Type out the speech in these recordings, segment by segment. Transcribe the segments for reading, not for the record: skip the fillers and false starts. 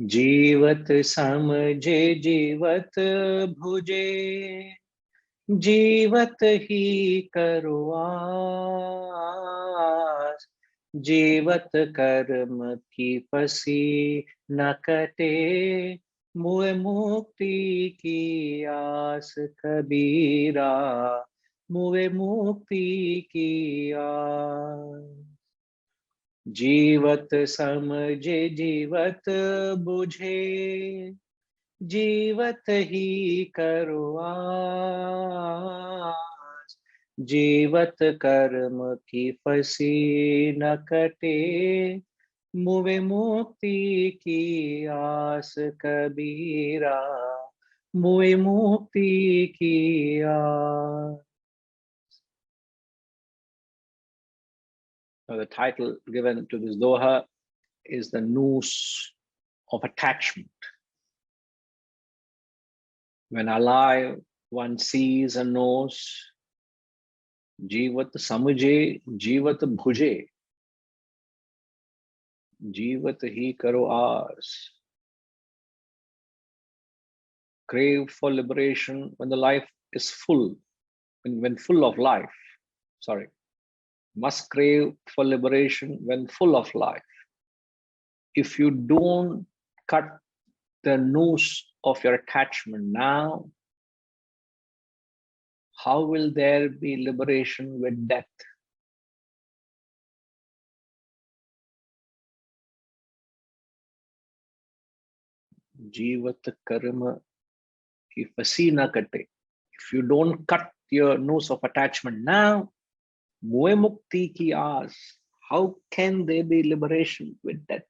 जीवत समझे जीवत भुजे, जीवत ही करो आस। जीवत कर्म की फंसी न कटे, मुए मुक्ति की आस कबीरा, मुए मुक्ति की आस। जीवत समझे जीवत बुझे, जीवत ही करो आस। जीवत कर्म की फंसी न कटे, मुवे मुक्ति की आस कबीरा, मुवे मुक्ति की आस। The title given to this doha is the noose of attachment. When alive, one sees and knows जीवत समझे जीवत भुजे, जीवत ही करो आस. Crave for liberation when the life is full, when full of life. Sorry, must crave for liberation when full of life. If you don't cut the noose of your attachment now, how will there be liberation with death? Jivat karma ki fasi na kate. If you don't cut your noose of attachment now, muhe mukti ki aas, how can there be liberation with death?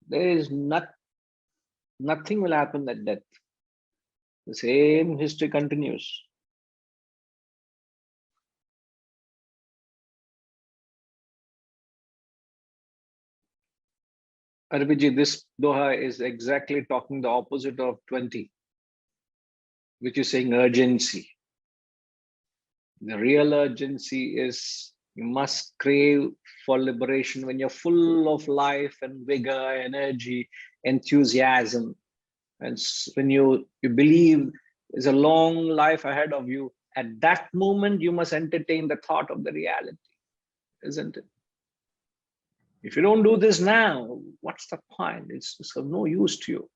There is nothing will happen at death. The same history continues. Arviji, this doha is exactly talking the opposite of 20, which is saying urgency. The real urgency is you must crave for liberation when you're full of life and vigor, energy, enthusiasm. And when you believe there's a long life ahead of you, at that moment, you must entertain the thought of the reality, isn't it? If you don't do this now, what's the point? It's of no use to you.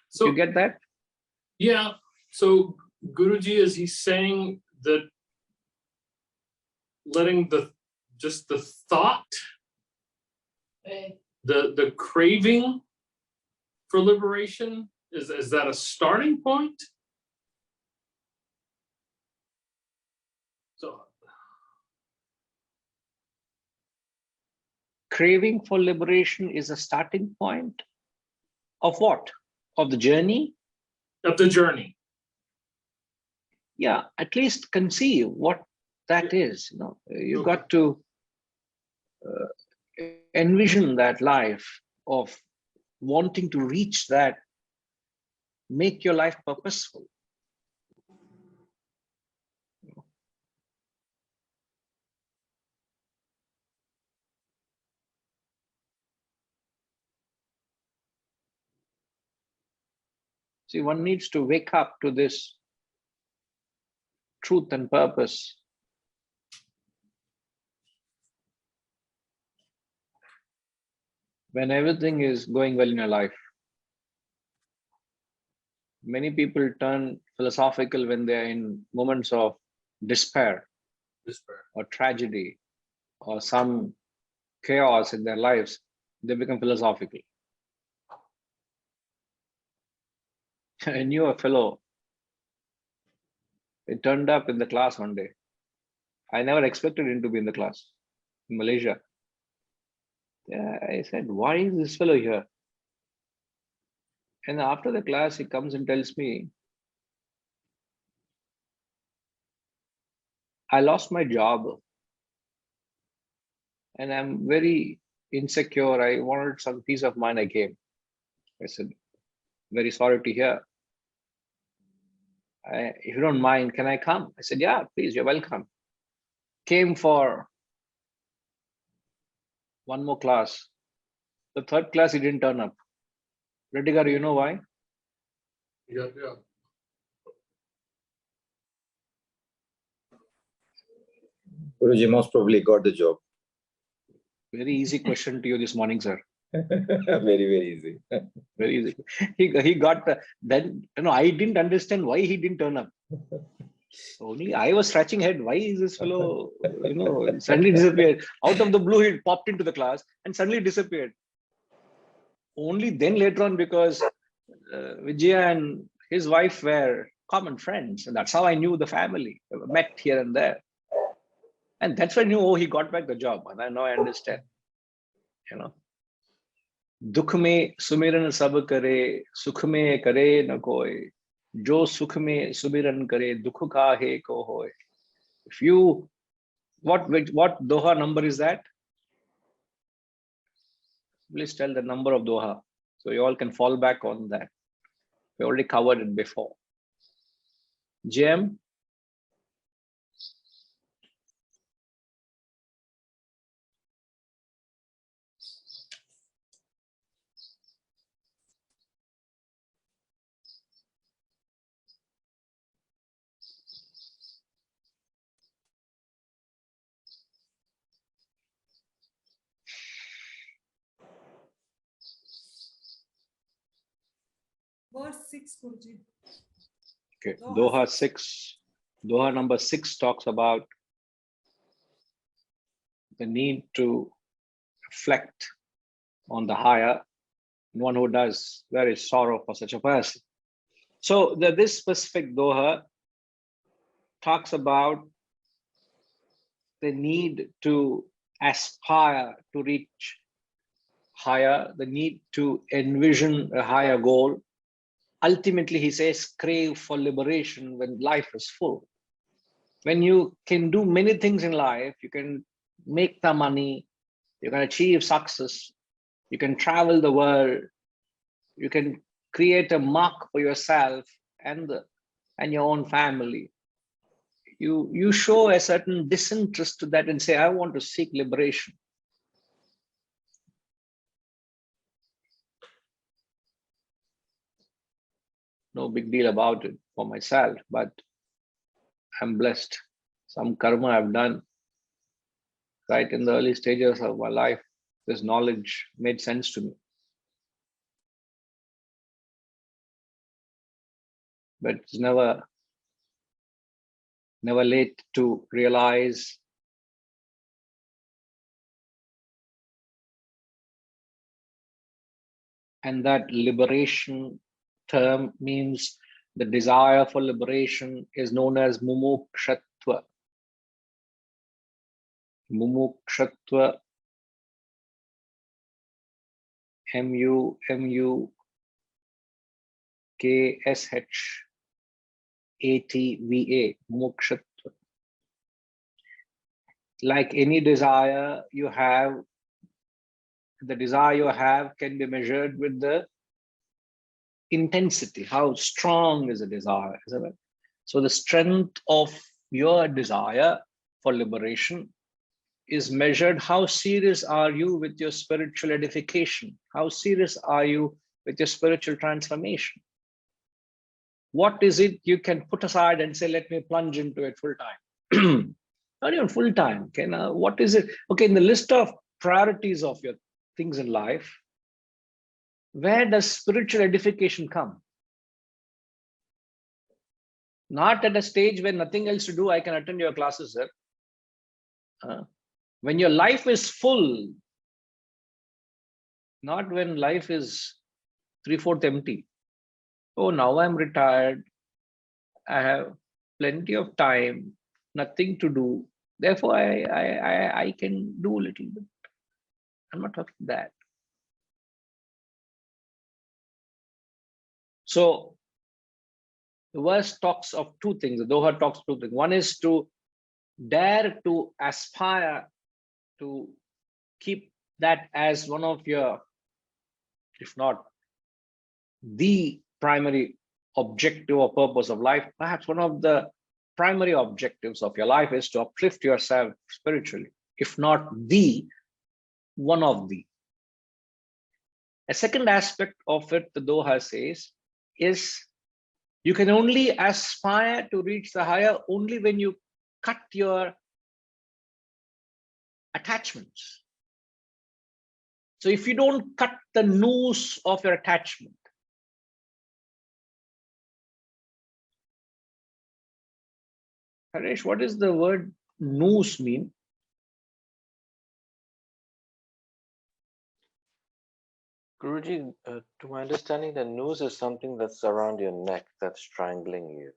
So you get that? Yeah. So Guruji, is he saying that letting just the thought, the craving for liberation, is that a starting point? So craving for liberation is a starting point of what? Of the journey? Of the journey. Yeah, at least conceive what that is. You know, you've got to envision that life of wanting to reach that, make your life purposeful. See, one needs to wake up to this truth and purpose. When everything is going well in your life, many people turn philosophical when they're in moments of despair or tragedy or some chaos in their lives. They become philosophical. I knew a fellow, he turned up in the class one day. I never expected him to be in the class in Malaysia. Yeah, I said, why is this fellow here? And after the class, he comes and tells me, I lost my job and I'm very insecure. I wanted some peace of mind. I came. I said, very sorry to hear. If you don't mind, can I come? I said, yeah, please, you're welcome. Came for one more class. The third class, he didn't turn up. Reddigar, you know why? Yeah. Guruji most probably got the job. Very easy question to you this morning, sir. Very easy. Very easy. He got then. I didn't understand why he didn't turn up. Only I was scratching head. Why is this fellow, suddenly disappeared? Out of the blue, he popped into the class and suddenly disappeared. Only then later on, because Vijaya and his wife were common friends, and that's how I knew the family. They met here and there, and that's when I knew, he got back the job. And now I understand. दुख में सुमिरन सब करे, सुख में करे न कोई, जो सुख में सुमिरन करे, दुख काहे को होए. If you, what Doha number is that? Please tell the number of Doha, so you all can fall back on that. We already covered it before. JM? Verse 6, Guruji. Okay, Doha 6. Doha number 6 talks about the need to reflect on the higher. One who does, there is sorrow for such a person. So this specific Doha talks about the need to aspire to reach higher, the need to envision a higher goal. Ultimately, he says, crave for liberation when life is full. When you can do many things in life, you can make the money, you can achieve success, you can travel the world, you can create a mark for yourself and your own family. You show a certain disinterest to that and say, I want to seek liberation. No big deal about it for myself, but I'm blessed. Some karma I've done right in the early stages of my life. This knowledge made sense to me. But it's never late to realize and that liberation term means the desire for liberation is known as mumukshatva. Mumukshatva, mukshvatva, mumukshatva. Like any desire you have, the desire you have can be measured with the intensity. How strong is a desire, isn't it? So the strength of your desire for liberation is measured. How serious are you with your spiritual edification? How serious are you with your spiritual transformation? What is it you can put aside and say, let me plunge into it full time? Not even full time. What is it? Okay, in the list of priorities of your things in life, where does spiritual edification come? Not at a stage where nothing else to do, I can attend your classes, sir. When your life is full, not when life is 3/4 empty. Oh, now I'm retired. I have plenty of time, nothing to do. Therefore, I can do a little bit. I'm not talking that. So the verse talks of two things. The Doha talks two things. One is to dare to aspire to keep that as one of your, if not the primary objective or purpose of life. Perhaps one of the primary objectives of your life is to uplift yourself spiritually, if not the one of thee. A second aspect of it, the Doha says, is you can only aspire to reach the higher only when you cut your attachments. So if you don't cut the noose of your attachment, Haresh, what does the word noose mean? Guruji, to my understanding, the noose is something that's around your neck that's strangling you.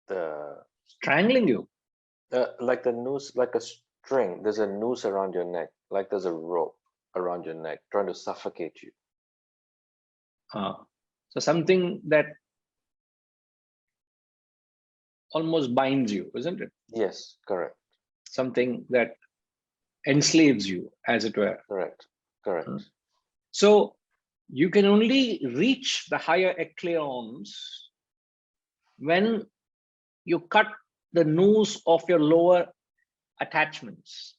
The Strangling you. like the noose, like a string. There's a noose around your neck, like there's a rope around your neck, trying to suffocate you. So something that almost binds you, isn't it? Yes, correct, Something that enslaves you, as it were. correct, correct. So you can only reach the higher echelons when you cut the noose of your lower attachments.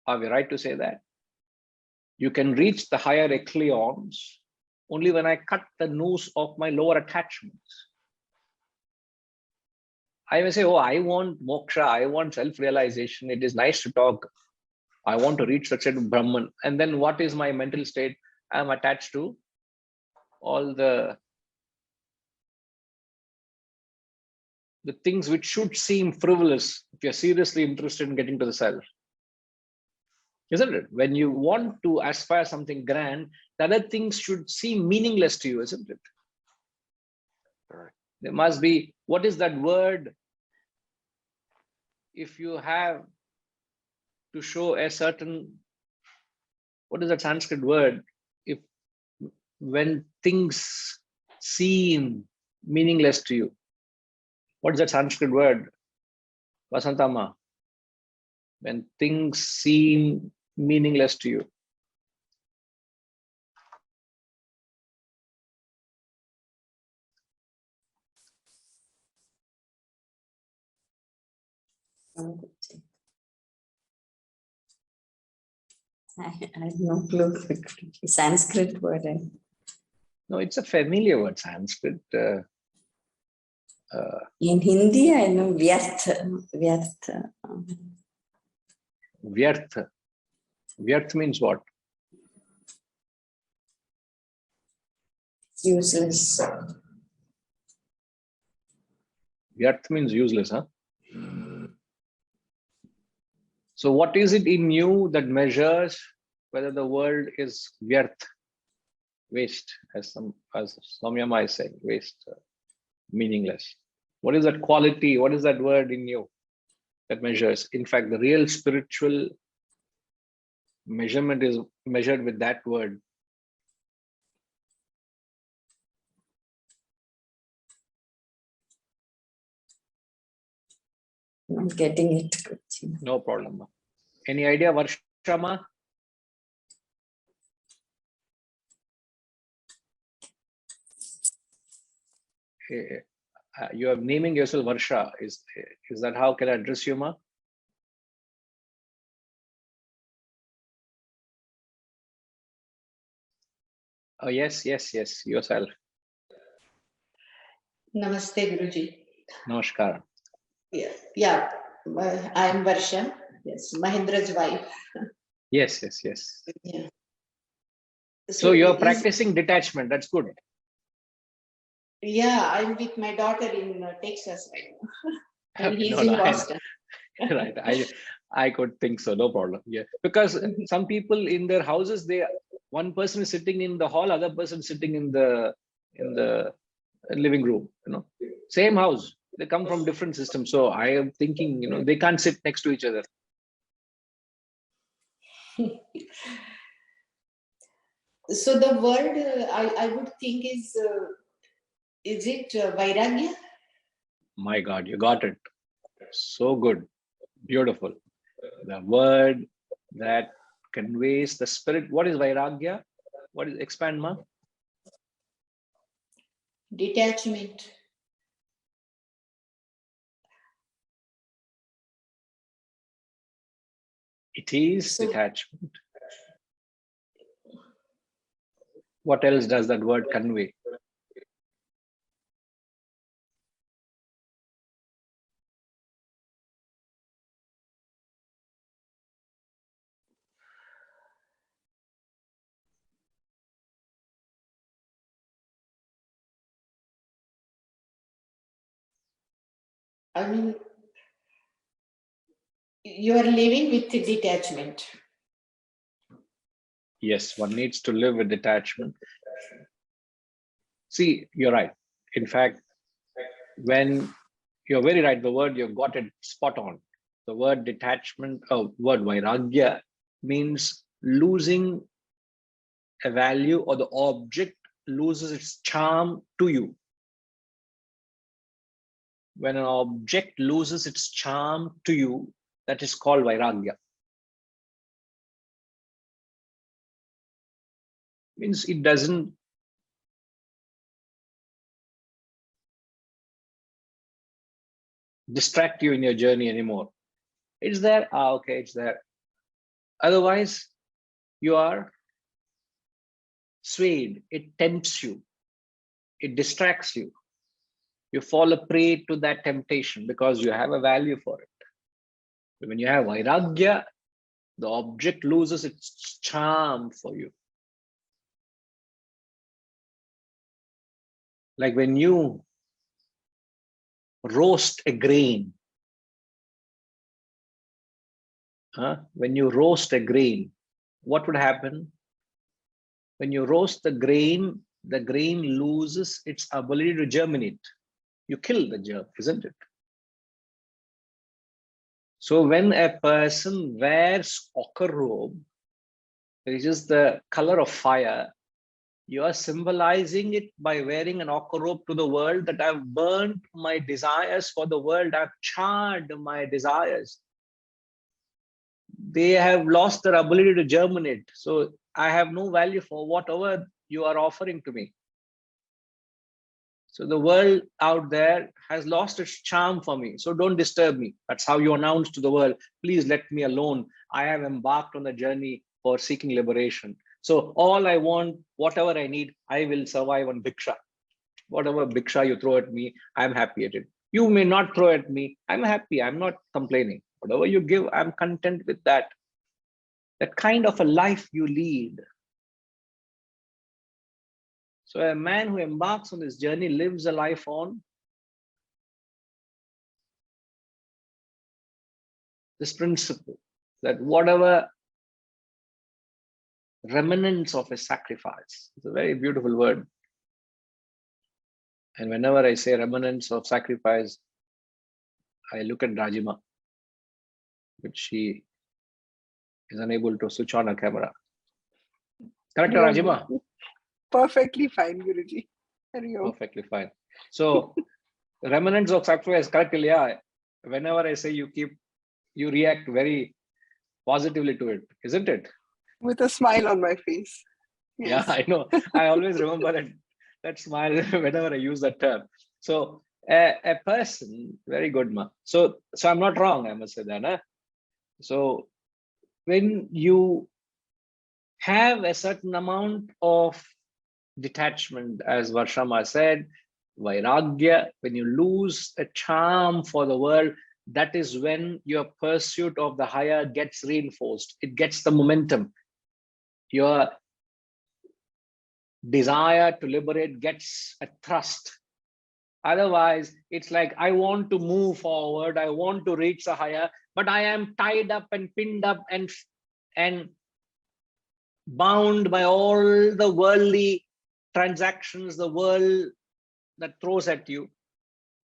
Are we right to say that? You can reach the higher echelons only when I cut the noose of my lower attachments. I may say, oh, I want moksha, I want self-realization. It is nice to talk. I want to reach the state of Brahman. And then what is my mental state? I'm attached to all the things which should seem frivolous if you're seriously interested in getting to the self. Isn't it? When you want to aspire something grand, the other things should seem meaningless to you, isn't it? Correct. There must be, what is that word? If you have to show a certain, what is that Sanskrit word? If when things seem meaningless to you, what is that Sanskrit word? Vasantama. When things seem meaningless to you. I have no clue. Sanskrit word. No, it's a familiar word, Sanskrit. In Hindi, I know vyartha. Vyartha. Vyartha. Vyartha means what? Useless. Vyartha means useless, huh? So what is it in you that measures whether the world is vyartha, waste, as Samyama is saying, waste, meaningless? What is that quality? What is that word in you that measures? In fact, the real spiritual measurement is measured with that word. Not getting it. No problem. Any idea, Varshama? You are naming yourself Varsha. Is that how can I address you, ma? Oh, yes, yourself. Namaste, Guruji. Namaskar. Yeah. I am Varsha. Yes, Mahendra's wife. Yes. Yeah. So you're practicing detachment. That's good. Yeah, I'm with my daughter in Texas right now. And he's No, in no, Boston. Right. I could think so. No problem. Yeah, because some people in their houses, one person is sitting in the hall, other person sitting in the living room. Same house. They come from different systems. So I am thinking, they can't sit next to each other. So the word I would think is it Vairagya? My God, you got it. So good. Beautiful. The word that conveys the spirit. What is Vairagya? What is, expand, ma? Detachment. It is So- detachment. What else does that word convey? I mean, you are living with the detachment. Yes, one needs to live with detachment. See, you're right. In fact, when you're very right, the word you got it spot on. The word detachment, word vairagya means losing a value, or the object loses its charm to you. When an object loses its charm to you, that is called vairagya. Means it doesn't distract you in your journey anymore. It's there, okay, it's there. Otherwise, you are swayed, it tempts you, it distracts you. You fall a prey to that temptation because you have a value for it. When you have vairagya, the object loses its charm for you. Like when you roast a grain, when you roast a grain, what would happen? When you roast the grain loses its ability to germinate. You kill the germ, isn't it? So when a person wears ochre robe, which is the color of fire, you are symbolizing it by wearing an ochre robe to the world that I've burnt my desires for the world, I've charred my desires. They have lost their ability to germinate. So I have no value for whatever you are offering to me. So the world out there has lost its charm for me. So don't disturb me. That's how you announce to the world, please let me alone. I have embarked on a journey for seeking liberation. So all I want, whatever I need, I will survive on bhiksha. Whatever bhiksha you throw at me, I'm happy at it. You may not throw at me. I'm happy. I'm not complaining. Whatever you give, I'm content with that. That kind of a life you lead. So a man who embarks on this journey lives a life on this principle, that whatever remnants of a sacrifice, it's a very beautiful word. And whenever I say remnants of sacrifice, I look at Rajima, which she is unable to switch on her camera. Correct, No, Rajima? perfectly fine, Guruji. Hari Om. Perfectly fine. So remnants of sacrifice, correct, yeah. Whenever I say you react very positively to it, isn't it? With a smile on my face. Yeah, Yes. I know. I always remember that smile whenever I use that term. So a person, very good, ma. So I'm not wrong, I must say that. Huh? So when you have a certain amount of detachment, as Varshama said, vairagya, when you lose a charm for the world, that is when your pursuit of the higher gets reinforced. It gets the momentum. Your desire to liberate gets a thrust. Otherwise, it's like, I want to move forward, I want to reach the higher, but I am tied up and pinned up and bound by all the worldly transactions, the world that throws at you.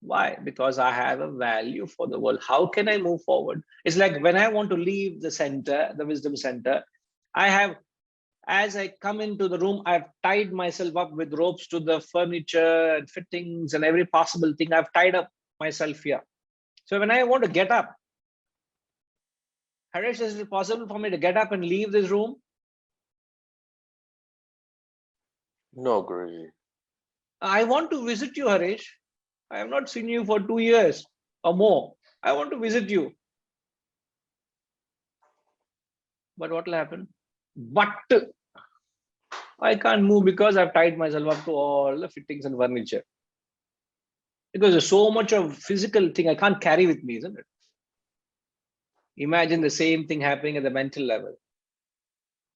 Why? Because I have a value for the world. How can I move forward? It's like when I want to leave the center, the wisdom center, as I come into the room, I've tied myself up with ropes to the furniture and fittings and every possible thing. I've tied up myself here. So when I want to get up, Harish, is it possible for me to get up and leave this room? No, Guruji. I want to visit you, Harish. I have not seen you for 2 years or more. I want to visit you. But what will happen? But I can't move because I've tied myself up to all the fittings and furniture. Because there's so much of physical thing I can't carry with me, isn't it? Imagine the same thing happening at the mental level.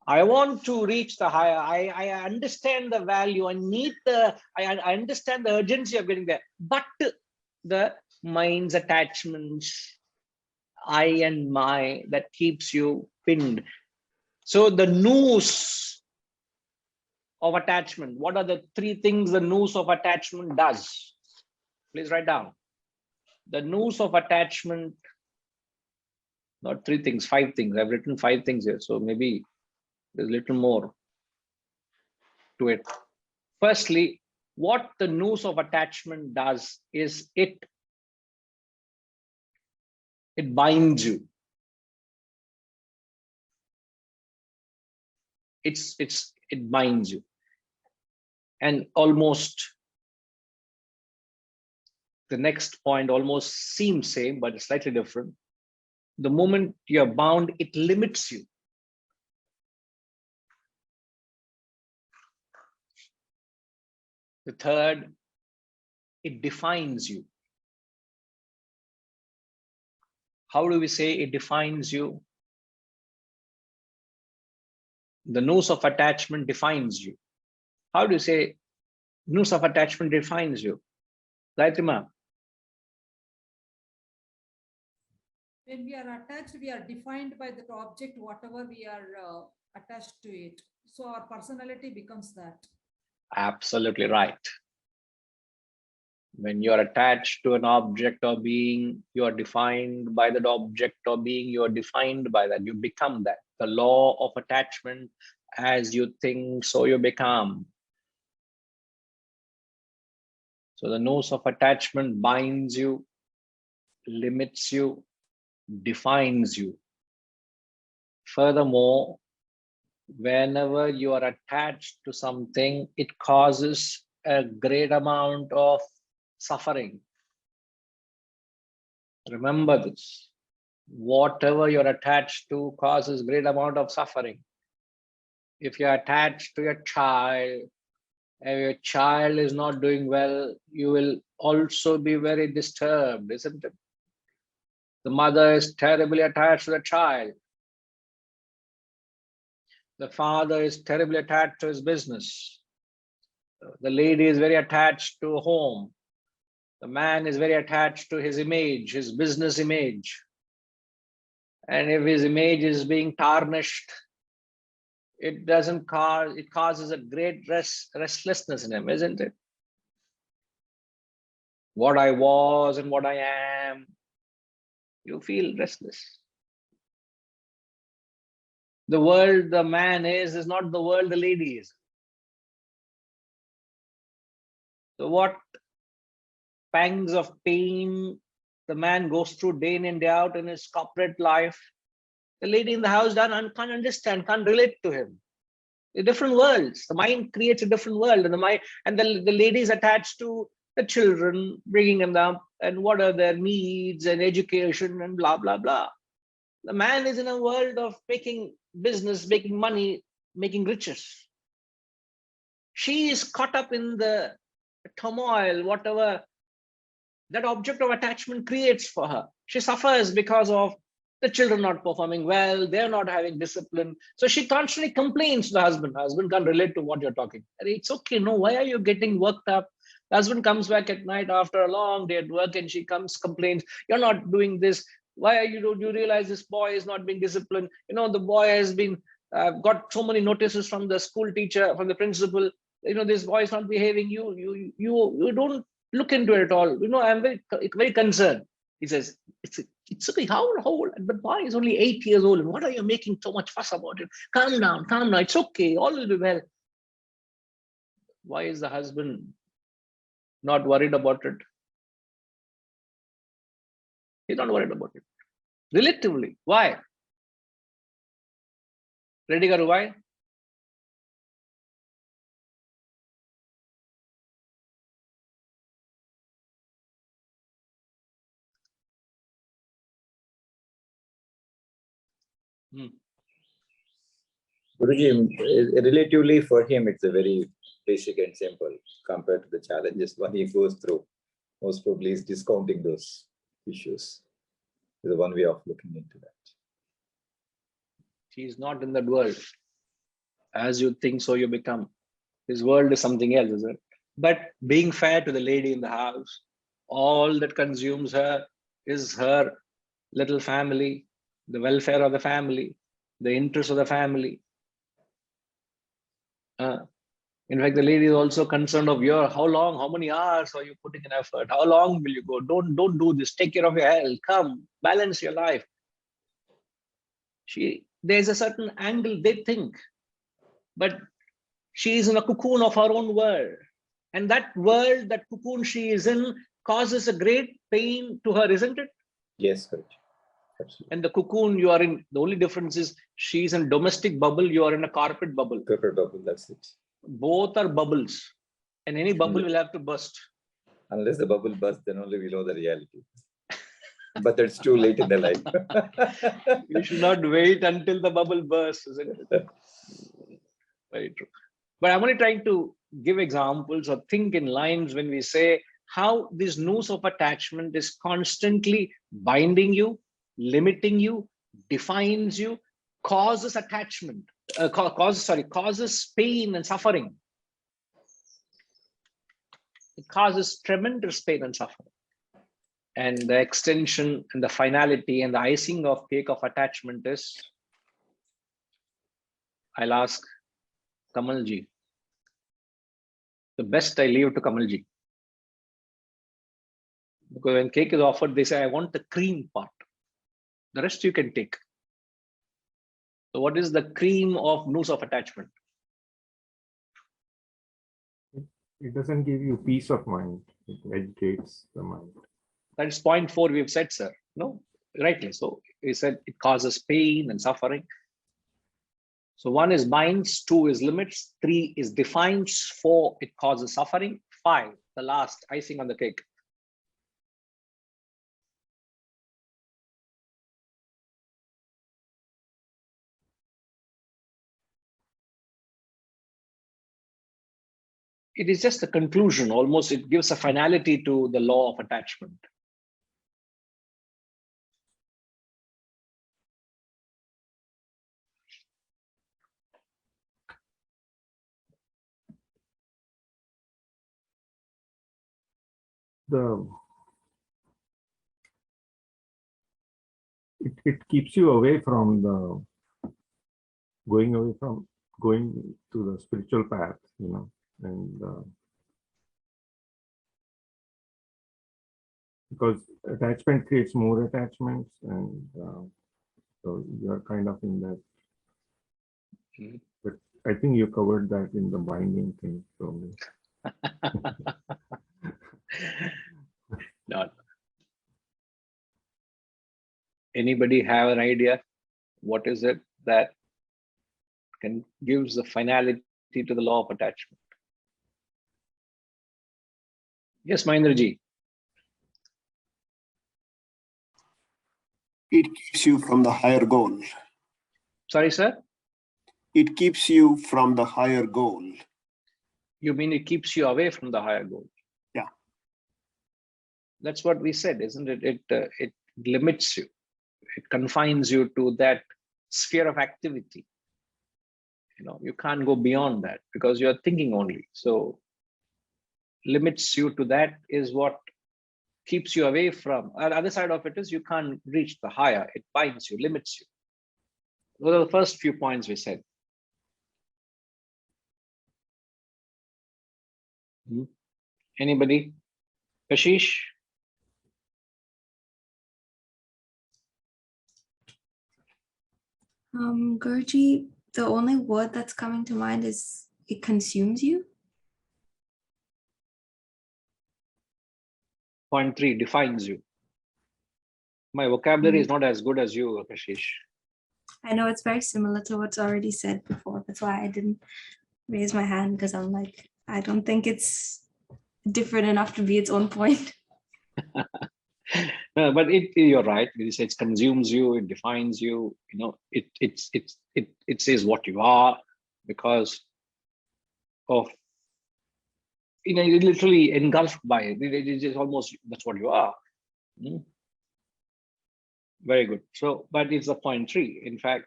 I want to reach the higher. I understand the value. I understand the urgency of getting there. But the mind's attachments, I and my, that keeps you pinned. So the noose of attachment. What are the three things the noose of attachment does? Please write down. The noose of attachment, not three things, 5 things. I've written 5 things here. So maybe there's a little more to it. Firstly, what the noose of attachment does is it binds you. It binds you. And almost the next point almost seems same, but it's slightly different. The moment you're bound, it limits you. The third, it defines you. How do we say it defines you? The noose of attachment defines you. How do you say noose of attachment defines you? Gayatri? When we are attached, we are defined by that object, whatever we are attached to it. So our personality becomes that. Absolutely right. When you're attached to an object or being, you are defined by that object or being, you are defined by that. You become that. The law of attachment, as you think, so you become. So the noose of attachment binds you, limits you, defines you. Furthermore, whenever you are attached to something, it causes a great amount of suffering. Remember this. Whatever you're attached to causes great amount of suffering. If you're attached to your child and your child is not doing well, you will also be very disturbed, isn't it? The mother is terribly attached to the child. The father is terribly attached to his business. The lady is very attached to home. The man is very attached to his image, his business image. And if his image is being tarnished, it causes a great restlessness in him, isn't it? What I was and what I am, you feel restless. The world the man is not the world the lady is. So what pangs of pain the man goes through day in and day out in his corporate life, the lady in the house can't understand, can't relate to him. They're different worlds. The mind creates a different world, and the lady is attached to the children, bringing them up, and what are their needs and education and blah blah blah. The man is in a world of making business, making money, making riches. She is caught up in the turmoil, whatever that object of attachment creates for her. She suffers because of the children not performing well, they're not having discipline. So she constantly complains to the husband. Husband can't relate to what you're talking. It's okay, no, why are you getting worked up? The husband comes back at night after a long day at work and she complains, you're not doing this. Why are you realize this boy is not being disciplined? The boy has been got so many notices from the school teacher, from the principal. This boy is not behaving. You don't look into it at all. I'm very concerned. He says, it's okay. How old? The boy is only 8 years old. What are you making so much fuss about it? Calm down. It's okay. All will be well. Why is the husband not worried about it? He's not worried about it. Relatively. Why? Ready, Garu? Why? Guruji, relatively for him, it's a very basic and simple compared to the challenges one he goes through. Most probably is discounting those issues. Is one way of looking into that. He's not in that world. As you think, so you become. His world is something else, isn't it? But being fair to the lady in the house, all that consumes her is her little family, the welfare of the family, the interest of the family. In fact, the lady is also concerned of how long, how many hours are you putting in effort? How long will you go? Don't do this. Take care of your health. Come, balance your life. There's a certain angle they think, but she is in a cocoon of her own world. And that world, that cocoon she is in, causes a great pain to her, isn't it? Yes, Guruji. Absolutely. And the cocoon you are in, the only difference is she's in domestic bubble, you are in a carpet bubble. Corporate bubble, that's it. Both are bubbles, and any bubble will have to burst. Unless the bubble bursts, then only we know the reality. But it's too late in the life. You should not wait until the bubble bursts, isn't it? Very true. But I'm only trying to give examples or think in lines when we say how this noose of attachment is constantly binding you, limiting you, defines you, causes attachment, causes pain and suffering. It causes tremendous pain and suffering. And the extension and the finality and the icing of cake of attachment is, I'll ask Kamalji. The best I leave to Kamalji. Because when cake is offered, they say, I want the cream part. The rest you can take. So what is the cream of noose of attachment? It doesn't give you peace of mind. It agitates the mind. That's point 4 we've said, sir. No, rightly. So we said it causes pain and suffering. So 1 is binds, 2 is limits, 3 is defines, 4 it causes suffering, 5 the last icing on the cake. It is just a conclusion, almost it gives a finality to the law of attachment. It keeps you away from going to the spiritual path, and because attachment creates more attachments, and so you're kind of in that. But I think you covered that in the binding thing. So Not. Anybody have an idea? What is it that gives the finality to the law of attachment? Yes, Mahendraji. It keeps you from the higher goal. Sorry, sir? It keeps you from the higher goal. You mean it keeps you away from the higher goal? Yeah. That's what we said, isn't it? It limits you. It confines you to that sphere of activity. You can't go beyond that because you're thinking only. So limits you to that is what keeps you away from. The other side of it is you can't reach the higher. It binds you, limits you. Those are the first few points we said. Anybody? Kashish? Guruji, the only word that's coming to mind is it consumes you. Point 3 defines you. My vocabulary is not as good as you, Kashish. I know it's very similar to what's already said before. That's why I didn't raise my hand, because I'm like, I don't think it's different enough to be its own point. No, but you're right. It consumes you, it defines you, it says what you are because of, you're literally engulfed by it. It is almost, that's what you are. Very good. So, but it's the point 3. In fact,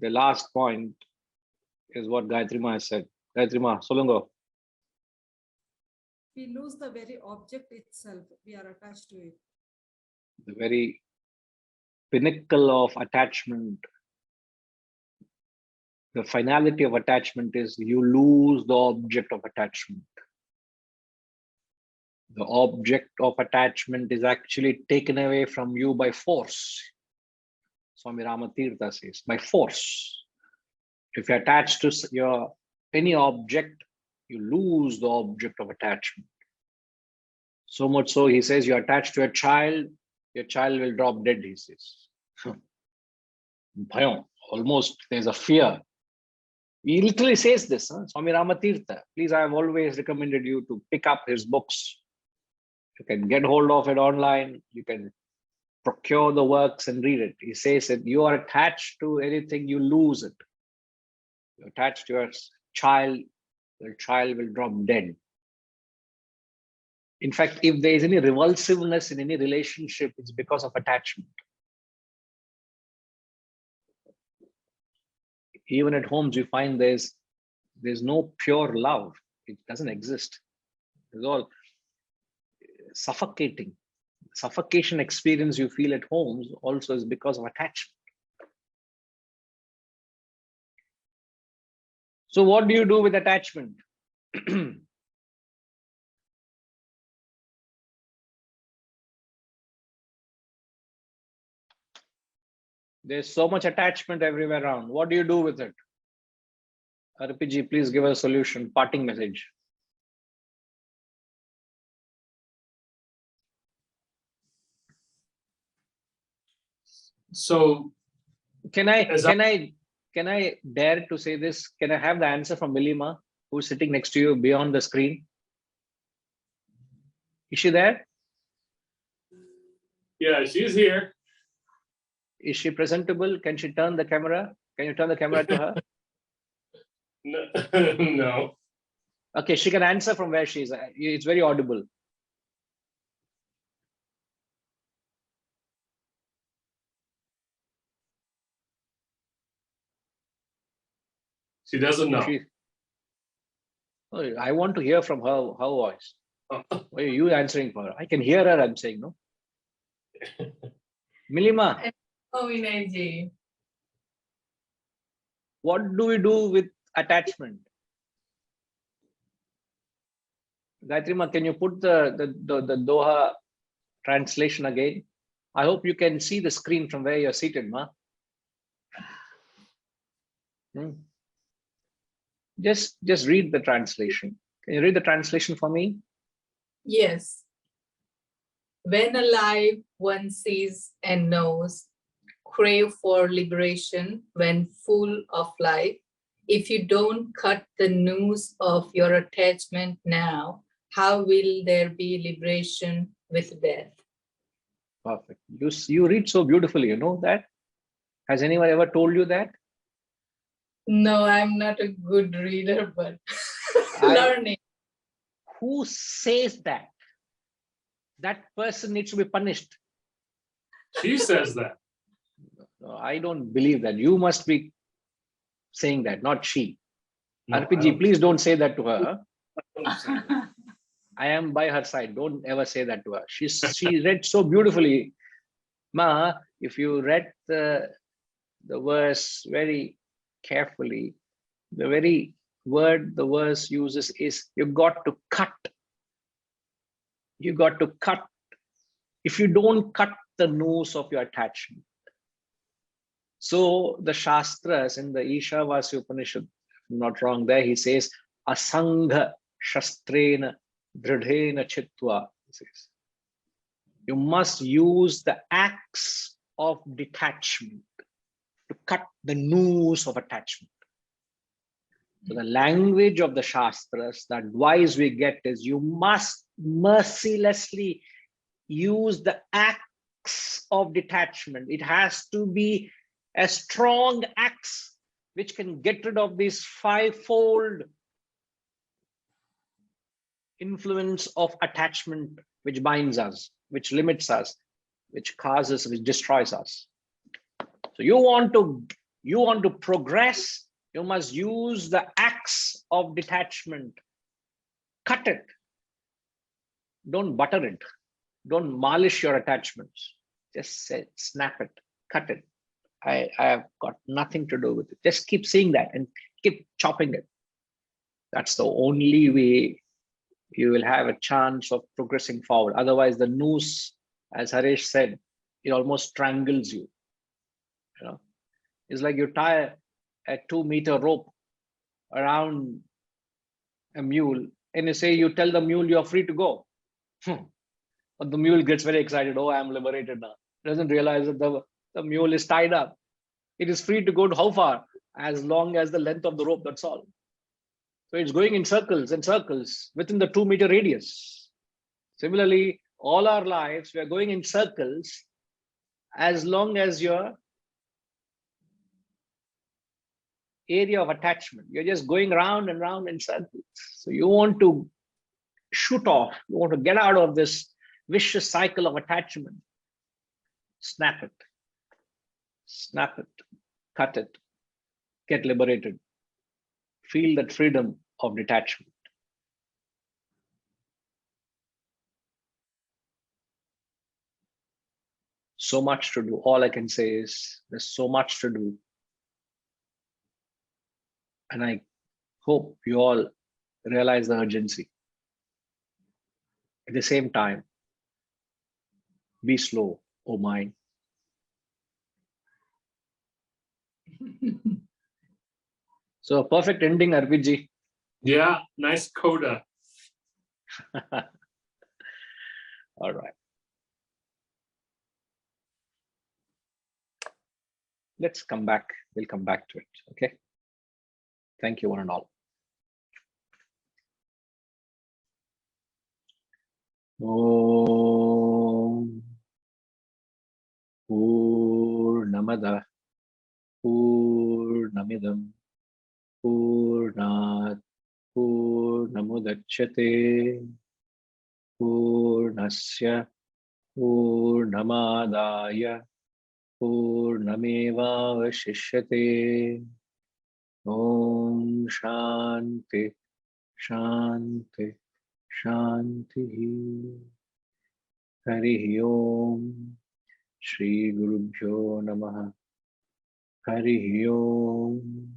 the last point is what Gayatri Ma has said. Gayatri Ma, solungo. We lose the very object itself. We are attached to it. The very pinnacle of attachment, the finality of attachment is you lose the object of attachment. The object of attachment is actually taken away from you by force. Swami Ramatirtha says, by force. If you're attached to any object, you lose the object of attachment. So much so, he says, you're attached to a child, your child will drop dead, he says. Bhayam, almost there's a fear. He literally says this, Swami Ramatirtha. Please, I have always recommended you to pick up his books. You can get hold of it online. You can procure the works and read it. He says that you are attached to anything, you lose it. You're attached to your child, your child will drop dead. In fact, if there is any revulsiveness in any relationship, it's because of attachment. Even at homes, you find there's no pure love. It doesn't exist. It's all suffocating. Suffocation experience you feel at homes also is because of attachment. So what do you do with attachment? There's so much attachment everywhere around. What do you do with it? RPG, please give us a solution, parting message. So Can I dare to say this? Can I have the answer from Milima, who's sitting next to you beyond the screen? Is she there? yeah, she's here. Is she presentable? Can she turn the camera? Can you turn the camera to her? No, no. Okay, she can answer from where she is. It's very audible. She doesn't know. I want to hear from her voice. Why are you answering for her? I can hear her, I'm saying, no? Milima, what do we do with attachment? Gayatri Ma, can you put the Doha translation again? I hope you can see the screen from where you're seated, Ma. Just read the translation. Can you read the translation for me? Yes. When alive, one sees and knows, crave for liberation when full of life. If you don't cut the noose of your attachment now, how will there be liberation with death? Perfect. You read so beautifully, you know that? Has anyone ever told you that? No, I'm not a good reader, but learning. Who says that? That person needs to be punished. She says that. No, I don't believe that. You must be saying that, not she. No, RPG, please don't say that to her. I am by her side. Don't ever say that to her. She read so beautifully. Ma, if you read the verse very carefully, the very word the verse uses is you got to cut. You got to cut. If you don't cut the noose of your attachment. So the Shastras in the Ishavasya Upanishad, if I'm not wrong there, he says, Asangha Shastrena Dridhena Chitva. He says, you must use the axe of detachment to cut the noose of attachment. So the language of the Shastras, the advice we get is you must mercilessly use the axe of detachment. It has to be a strong axe which can get rid of this fivefold influence of attachment, which binds us, which limits us, which causes, which destroys us. So you want to progress, you must use the axe of detachment. Cut it. Don't butter it. Don't polish your attachments. Just say, snap it, cut it. I have got nothing to do with it. Just keep seeing that and keep chopping it. That's the only way you will have a chance of progressing forward. Otherwise, the noose, as Harish said, it almost strangles you. You know, it's like you tie a 2-meter rope around a mule and you tell the mule you're free to go. But the mule gets very excited. Oh, I'm liberated now. Doesn't realize that the mule is tied up. It is free to go to how far? As long as the length of the rope, that's all. So it's going in circles and circles within the 2-meter radius. Similarly, all our lives, we are going in circles as long as your area of attachment. You're just going round and round in circles. So you want to shoot off. You want to get out of this vicious cycle of attachment. Snap it. Snap it. Cut it. Get liberated. Feel that freedom of detachment. So much to do. All I can say is there's so much to do. And I hope you all realize the urgency. At the same time, be slow, oh mind. So a perfect ending, Arpitji. Yeah, nice coda. All right. Let's come back. We'll come back to it. Okay. Thank you, one and all. Om Purnamada Purnamidam Purnat Purnamudachyate Purnasya Purnamadaya Purnamevavashishyate. Om Shanti Shanti Shanti. Harihi Om. Shri Gurubhyo Namaha. Harihi Om.